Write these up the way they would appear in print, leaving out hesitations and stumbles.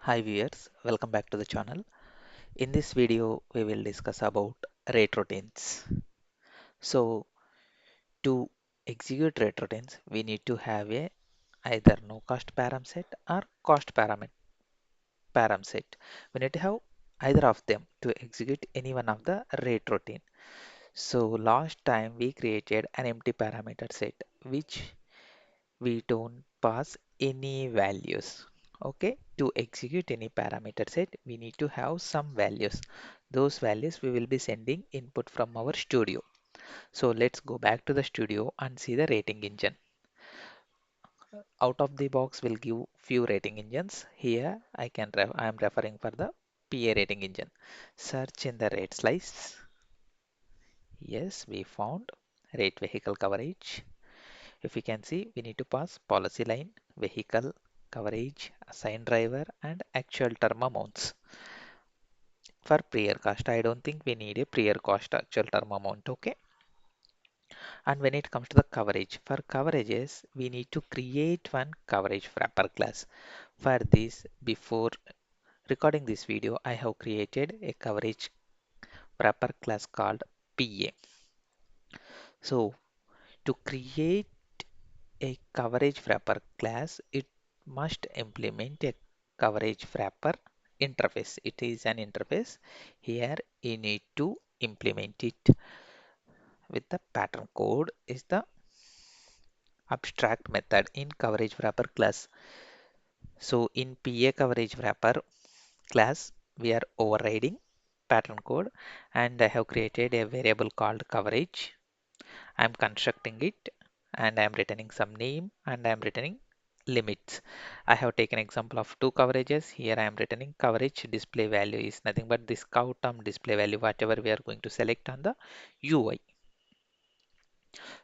Hi viewers, welcome back to the channel. In this video, we will discuss about rate routines. So to execute rate routines, we need to have a either no cost param set or cost param set. We need to have either of them to execute any one of the rate routine. So last time we created an empty parameter set which we don't pass any values. Okay, to execute any parameter set, we need to have some values. Those values we will be sending input from our studio. So let's go back to the studio and see the rating engine. Out of the box will give few rating engines. Here I am referring for the PA rating engine. Search in the rate slice. Yes, we found rate vehicle coverage. If you can see, we need to pass policy line, vehicle, coverage, assigned driver, and actual term amounts. For prior cost, I don't think we need a prior cost actual term amount, okay? And when it comes to the coverage, for coverages, we need to create one coverage wrapper class. For this, before recording this video, I have created a coverage wrapper class called PA. So to create a coverage wrapper class, it must implement a coverage wrapper interface. It is an interface. Here you need to implement it with the pattern code is the abstract method in coverage wrapper class. So in PA coverage wrapper class, we are overriding pattern code and I have created a variable called coverage. I'm constructing it and I'm returning some name and I'm returning limits. I have taken example of two coverages. Here I am returning coverage display value is nothing but this cow term display value, whatever we are going to select on the UI.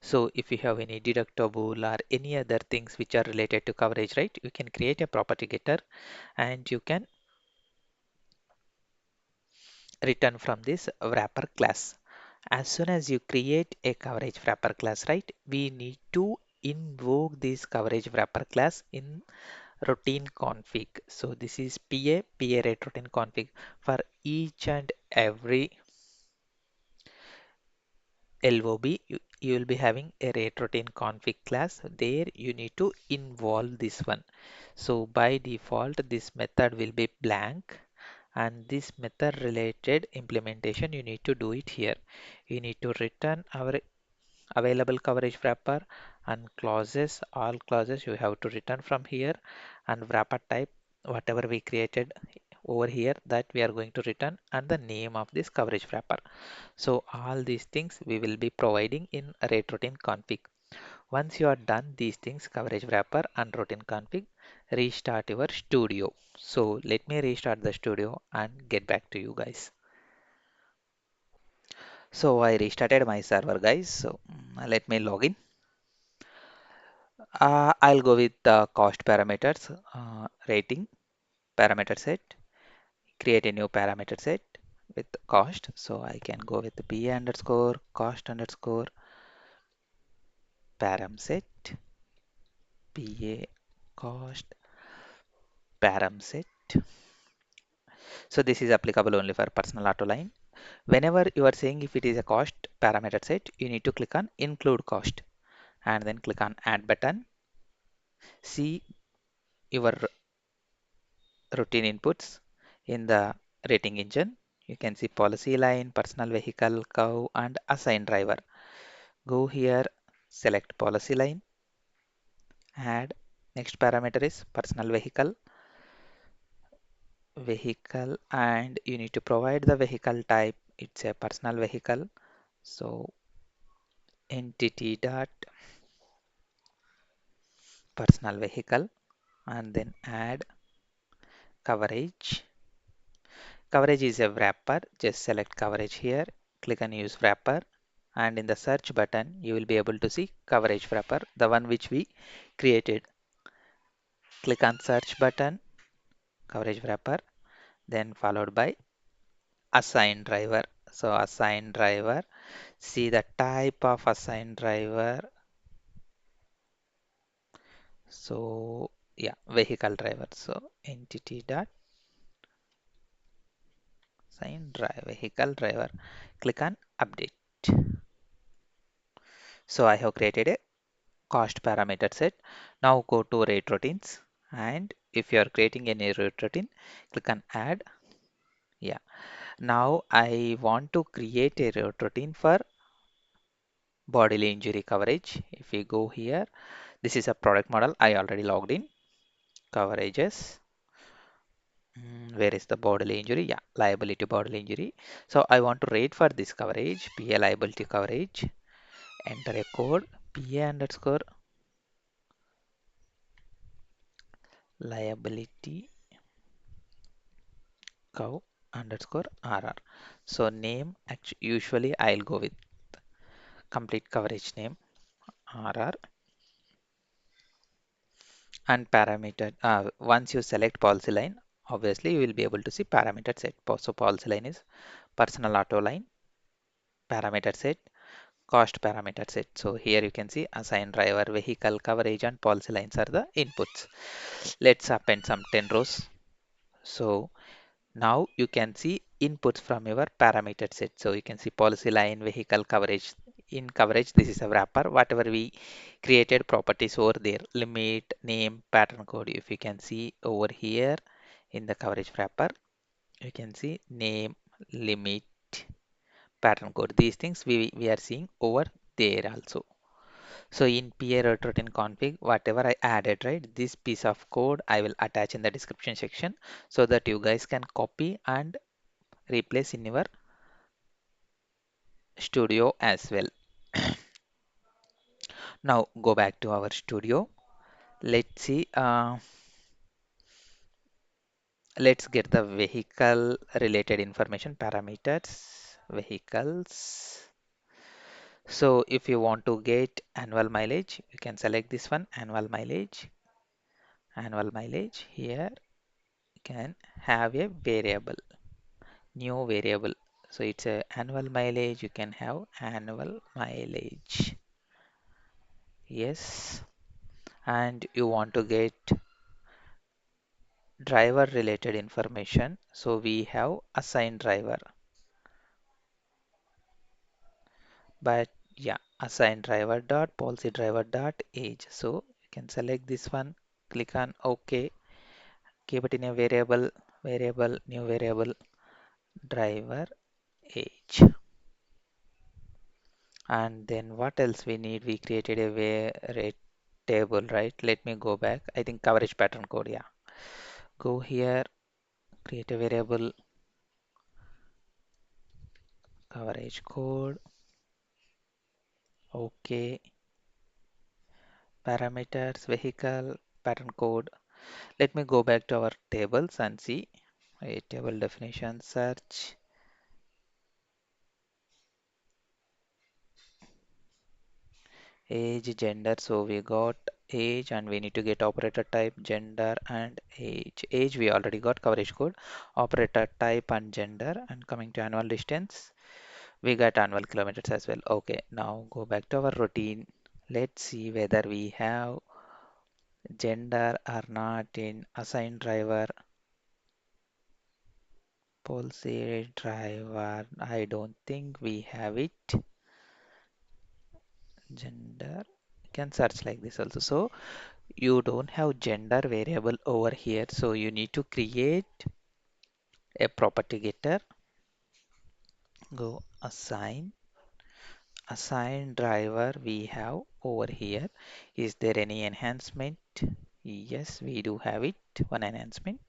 So if you have any deductible or any other things which are related to coverage, right, you can create a property getter and you can return from this wrapper class. As soon as you create a coverage wrapper class, right, we need to invoke this coverage wrapper class in routine config. So this is PA rate routine config. For each and every LOB, you will be having a rate routine config class. There you need to involve this one. So by default, this method will be blank and this method related implementation you need to do it here. You need to return our available coverage wrapper and clauses, all clauses you have to return from here, and wrapper type whatever we created over here that we are going to return, and the name of this coverage wrapper. So all these things we will be providing in rate routine config. Once you are done these things, coverage wrapper and routine config, restart your studio. So let me restart the studio and get back to you guys. So I restarted my server guys. So let me log in. I'll go with the cost parameters, rating parameter set, create a new parameter set with cost. So I can go with the PA underscore cost underscore param set, PA cost param set. So this is applicable only for personal auto line. Whenever you are saying if it is a cost parameter set, you need to click on include cost and then click on add button. See your routine inputs in the rating engine. You can see policy line, personal vehicle, cow, and assign driver. Go here, select policy line, add. Next parameter is personal vehicle, and you need to provide the vehicle type. It's a personal vehicle. So entity dot personal vehicle, and then add coverage. Coverage is a wrapper. Just select coverage here, click on use wrapper, and in the search button you will be able to see coverage wrapper, the one which we created. Click on search button, coverage wrapper, then followed by assign driver. So assign driver, see the type of assign driver. So yeah, vehicle driver. So entity dot assign vehicle driver. Click on update. So I have created a cost parameter set. Now go to rate routines, and if you are creating any rate routine, click on add. Yeah. Now I want to create a rate routine for bodily injury coverage. If we go here, this is a product model. I already logged in. Coverages. Where is the bodily injury? Yeah, liability bodily injury. So I want to rate for this coverage, PA liability coverage. Enter a code, PA underscore liability cow underscore RR. So name, usually I'll go with complete coverage name RR, and parameter. Once you select policy line, obviously you will be able to see parameter set. So policy line is personal auto line, parameter set, cost parameter set. So here you can see assign driver, vehicle coverage, and policy lines are the inputs. Let's append some 10 rows. So now you can see inputs from your parameter set. So you can see policy line, vehicle coverage. In coverage, this is a wrapper. Whatever we created properties over there, limit, name, pattern code. If you can see over here in the coverage wrapper, you can see name, limit, pattern code. These things we are seeing over there also. So in PA routine config, whatever I added, right, this piece of code I will attach in the description section so that you guys can copy and replace in your studio as well. Now go back to our studio. Let's see. Let's get the vehicle related information parameters. Vehicles. So if you want to get annual mileage, you can select this one, annual mileage. Annual mileage. Here you can have a variable, new variable. So it's a annual mileage. You can have annual mileage. Yes. And you want to get driver related information, so we have assign driver, but yeah, assign driver dot policy driver dot age. So you can select this one, click on OK, keep it in a variable, new variable, driver age. And then what else we need? We created a rate table, right? Let me go back. I think coverage pattern code. Yeah, go here, create a variable, coverage code. OK, parameters, vehicle, pattern code. Let me go back to our tables and see a table definition, search, age, gender. So we got age and we need to get operator type, gender and age. Age we already got coverage code, operator type and gender. And coming to annual distance, we got annual kilometers as well. Okay, now go back to our routine. Let's see whether we have gender or not in assign driver, policy driver. I don't think we have it. Gender, you can search like this also. So you don't have gender variable over here, so you need to create a property getter. Go assign driver we have over here. Is there any enhancement? Yes, we do have it, one enhancement.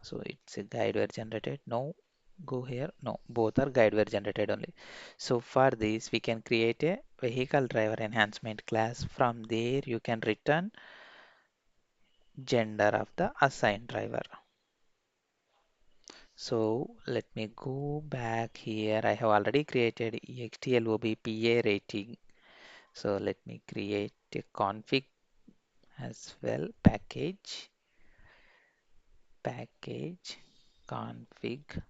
So it's a guide were generated. No, go here. No, both are guide were generated only. So for this, we can create a vehicle driver enhancement class. From there, you can return gender of the assigned driver. So let me go back here. I have already created extlob PA rating. So let me create a config as well. Package config.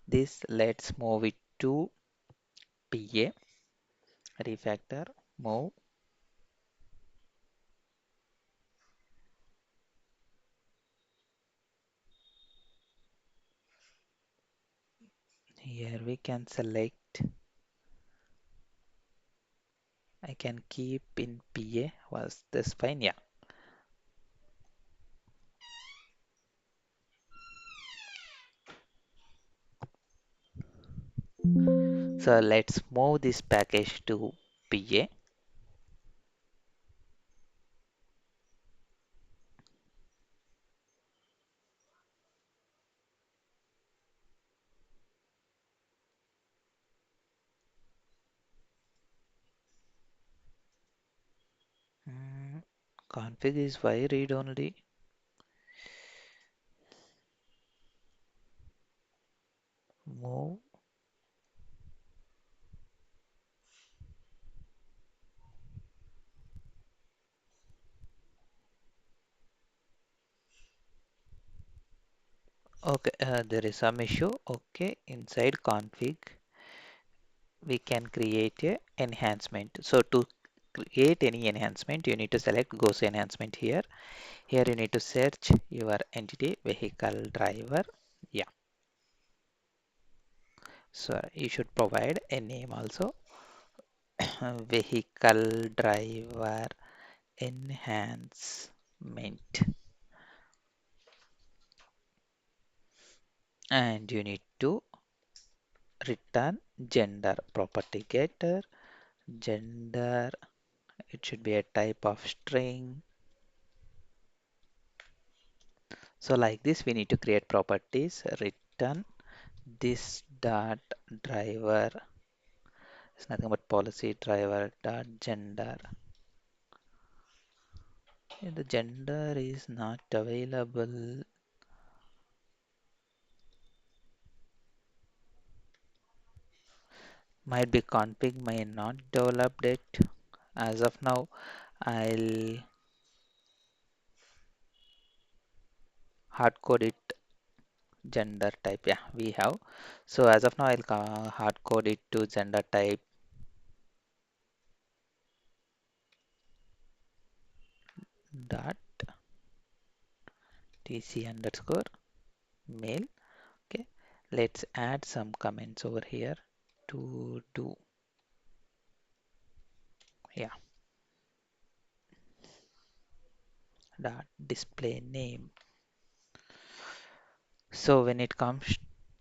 This let's move it to PA refactor move. Here we can select, I can keep in PA. Was this fine? Yeah. So let's move this package to PA. Mm, config is why read only. Move. Okay, there is some issue. Okay, inside config, we can create a enhancement. So to create any enhancement, you need to select Ghost enhancement here. Here you need to search your entity vehicle driver. Yeah, so you should provide a name also. Vehicle driver enhancement, and you need to return gender property getter. Gender, it should be a type of string. So like this, we need to create properties. Return this dot driver. It's nothing but policy driver dot gender. The gender is not available. Might be config may not developed it. As of now, I'll hard code it gender type. Yeah, we have. So as of now, I'll hard code it to gender type dot tc underscore male. Okay, let's add some comments over here to do. Yeah, dot display name. So when it comes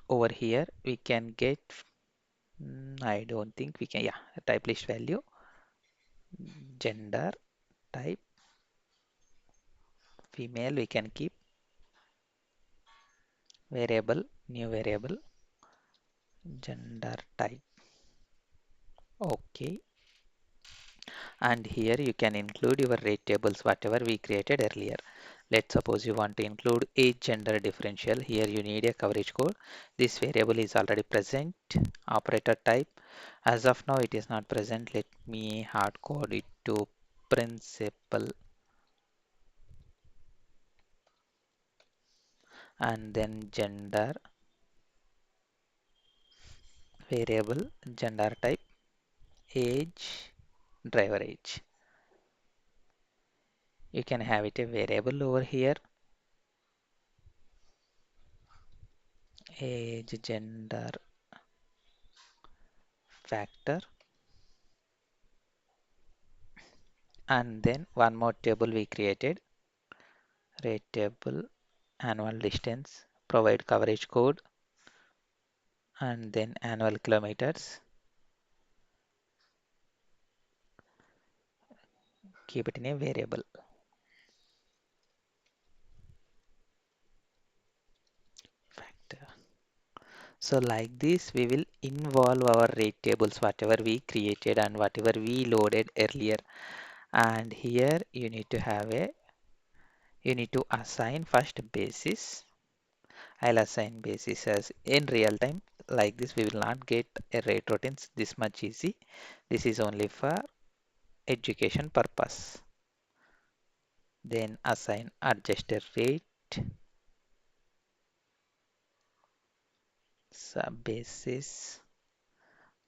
over here, we can get, I don't think we can, yeah, type list value, gender, type, female, we can keep, variable, new variable, gender type. Okay. And here you can include your rate tables, whatever we created earlier. Let's suppose you want to include age gender differential. Here you need a coverage code. This variable is already present. Operator type. As of now, it is not present. Let me hard code it to principal and then gender variable, gender type, age, driver age. You can have it a variable over here, age, gender, factor, and then one more table we created, rate table, annual distance, provide coverage code, and then annual kilometers. Keep it in a variable factor. So like this, we will involve our rate tables, whatever we created and whatever we loaded earlier. And here you need to assign first basis. I'll assign basis as in real time. Like this, we will not get a rate routines this much easy. This is only for education purpose. Then assign adjuster rate sub basis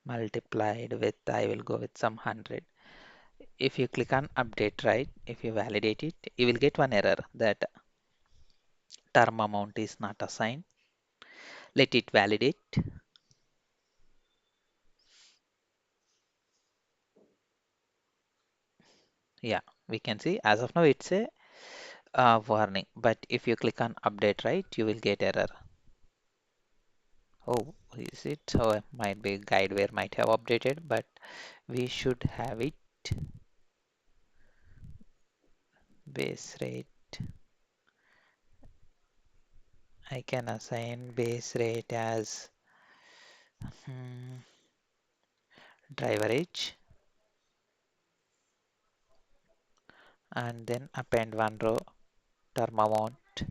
multiplied with, I will go with some 100. If you click on update, right, if you validate it, you will get one error that term amount is not assigned. Let it validate. Yeah, we can see as of now it's a warning, but if you click on update, right, you will get error. Oh, is it? So it might be guideware might have updated, but we should have it. Base rate. I can assign base rate as hmm, driver age and then append one row term amount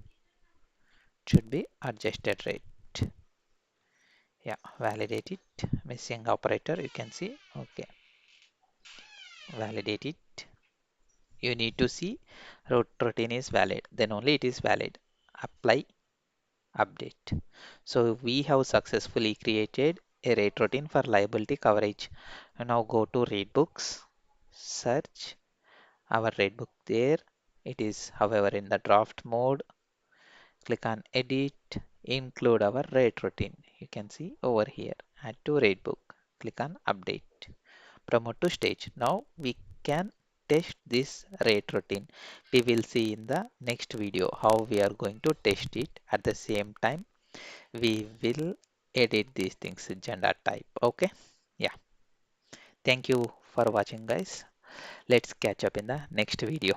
should be adjusted rate. Yeah, validate it. Missing operator, you can see. Okay, validate it. You need to see routine is valid, then only it is valid. Apply, update. So we have successfully created a rate routine for liability coverage. Now go to read books, search our rate book there. It is, however, in the draft mode. Click on edit, include our rate routine. You can see over here, add to rate book. Click on update, promote to stage. Now we can test this rate routine. We will see in the next video how we are going to test it. At the same time, we will edit these things, gender type. Okay. Yeah. Thank you for watching, guys. Let's catch up in the next video.